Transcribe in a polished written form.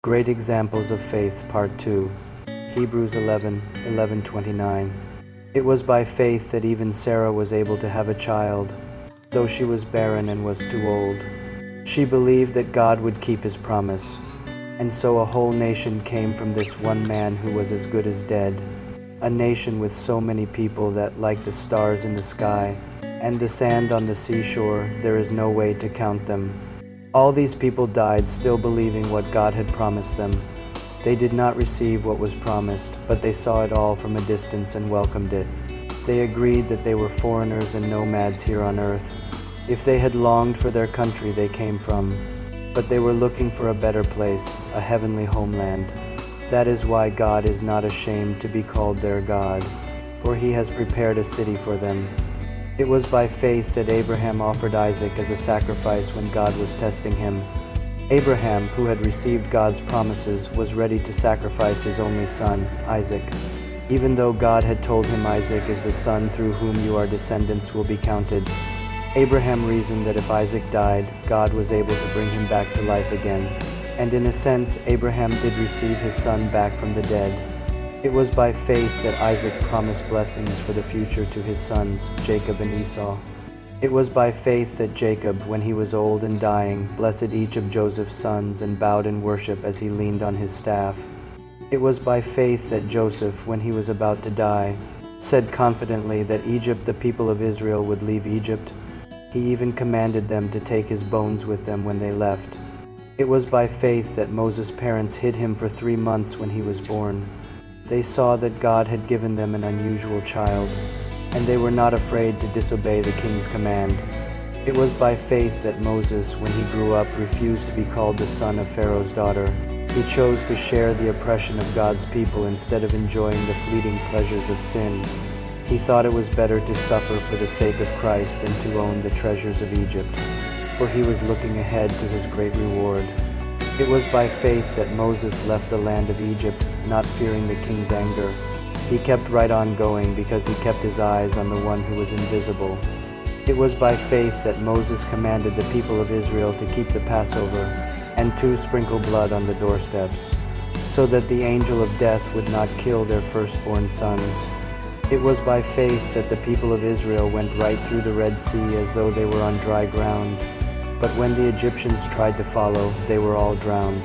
Great Examples of Faith, Part 2. Hebrews 11:29. It was by faith that even Sarah was able to have a child, though she was barren and was too old. She believed that God would keep his promise. And so a whole nation came from this one man who was as good as dead, a nation with so many people that, like the stars in the sky and the sand on the seashore, there is no way to count them. All these people died still believing what God had promised them. They did not receive what was promised, but they saw it all from a distance and welcomed it. They agreed that they were foreigners and nomads here on earth. If they had longed for their country they came from, but they were looking for a better place, a heavenly homeland. That is why God is not ashamed to be called their God, for he has prepared a city for them. It was by faith that Abraham offered Isaac as a sacrifice when God was testing him. Abraham, who had received God's promises, was ready to sacrifice his only son, Isaac. Even though God had told him Isaac is the son through whom your descendants will be counted, Abraham reasoned that if Isaac died, God was able to bring him back to life again. And in a sense, Abraham did receive his son back from the dead. It was by faith that Isaac promised blessings for the future to his sons, Jacob and Esau. It was by faith that Jacob, when he was old and dying, blessed each of Joseph's sons and bowed in worship as he leaned on his staff. It was by faith that Joseph, when he was about to die, said confidently that Egypt, the people of Israel, would leave Egypt. He even commanded them to take his bones with them when they left. It was by faith that Moses' parents hid him for 3 months when he was born. They saw that God had given them an unusual child, and they were not afraid to disobey the king's command. It was by faith that Moses, when he grew up, refused to be called the son of Pharaoh's daughter. He chose to share the oppression of God's people instead of enjoying the fleeting pleasures of sin. He thought it was better to suffer for the sake of Christ than to own the treasures of Egypt, for he was looking ahead to his great reward. It was by faith that Moses left the land of Egypt, not fearing the king's anger. He kept right on going because he kept his eyes on the one who was invisible. It was by faith that Moses commanded the people of Israel to keep the Passover and to sprinkle blood on the doorsteps, so that the angel of death would not kill their firstborn sons. It was by faith that the people of Israel went right through the Red Sea as though they were on dry ground. But when the Egyptians tried to follow, they were all drowned.